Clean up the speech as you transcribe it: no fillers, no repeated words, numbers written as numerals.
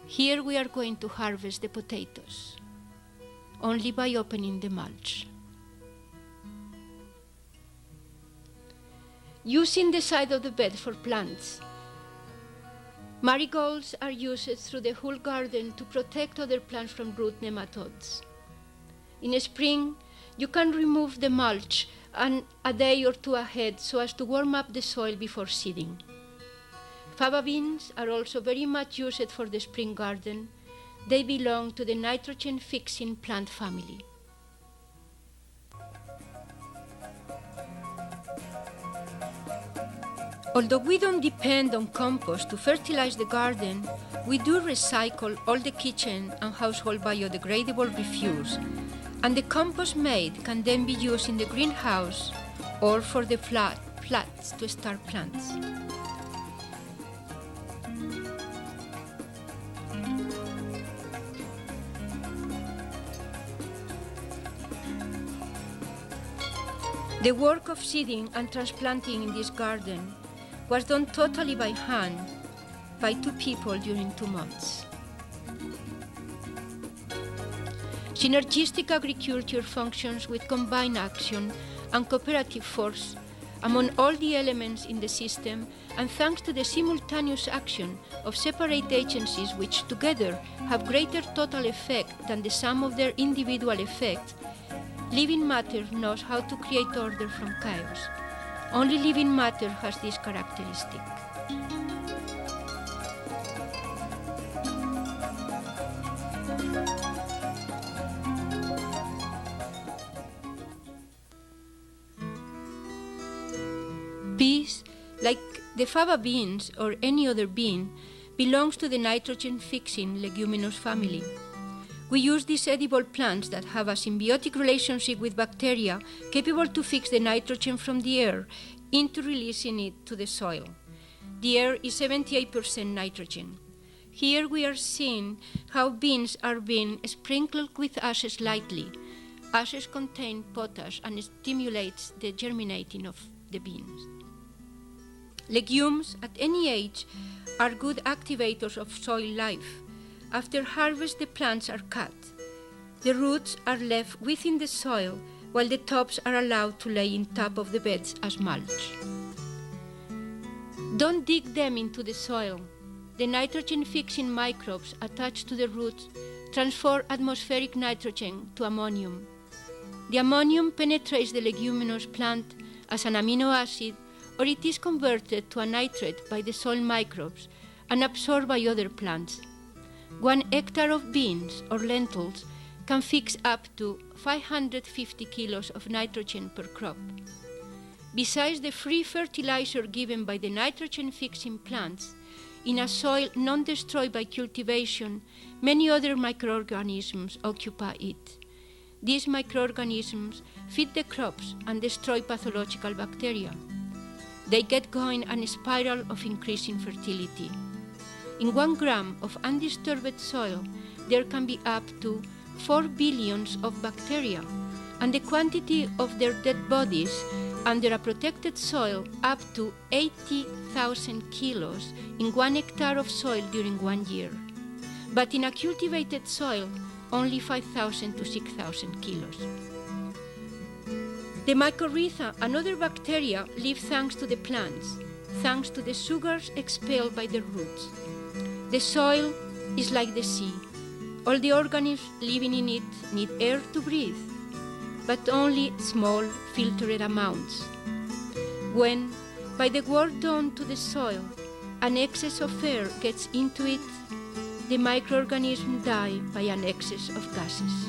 Here we are going to harvest the potatoes, only by opening the mulch. Using the side of the bed for plants. Marigolds are used through the whole garden to protect other plants from root nematodes. In spring, you can remove the mulch a day or two ahead so as to warm up the soil before seeding. Fava beans are also very much used for the spring garden. They belong to the nitrogen-fixing plant family. Although we don't depend on compost to fertilize the garden, we do recycle all the kitchen and household biodegradable refuse, and the compost made can then be used in the greenhouse or for the flats to start plants. The work of seeding and transplanting in this garden was done totally by hand by 2 people during 2 months. Synergistic agriculture functions with combined action and cooperative force among all the elements in the system, and thanks to the simultaneous action of separate agencies which together have greater total effect than the sum of their individual effects, living matter knows how to create order from chaos. Only living matter has this characteristic. Peas, like the fava beans or any other bean, belongs to the nitrogen-fixing leguminous family. We use these edible plants that have a symbiotic relationship with bacteria capable to fix the nitrogen from the air into releasing it to the soil. The air is 78% nitrogen. Here we are seeing how beans are being sprinkled with ashes lightly. Ashes contain potash and stimulates the germinating of the beans. Legumes at any age are good activators of soil life. After harvest, the plants are cut. The roots are left within the soil, while the tops are allowed to lay in top of the beds as mulch. Don't dig them into the soil. The nitrogen-fixing microbes attached to the roots transfer atmospheric nitrogen to ammonium. The ammonium penetrates the leguminous plant as an amino acid, or it is converted to a nitrate by the soil microbes and absorbed by other plants. 1 hectare of beans or lentils can fix up to 550 kilos of nitrogen per crop. Besides the free fertilizer given by the nitrogen-fixing plants, in a soil non-destroyed by cultivation, many other microorganisms occupy it. These microorganisms feed the crops and destroy pathological bacteria. They get going on a spiral of increasing fertility. In 1 gram of undisturbed soil, there can be up to 4 billions of bacteria, and the quantity of their dead bodies under a protected soil up to 80,000 kilos in 1 hectare of soil during 1 year. But in a cultivated soil, only 5,000 to 6,000 kilos. The mycorrhiza and other bacteria live thanks to the plants, thanks to the sugars expelled by the roots. The soil is like the sea. All the organisms living in it need air to breathe, but only small filtered amounts. When, by the work done to the soil, an excess of air gets into it, the microorganisms die by an excess of gases.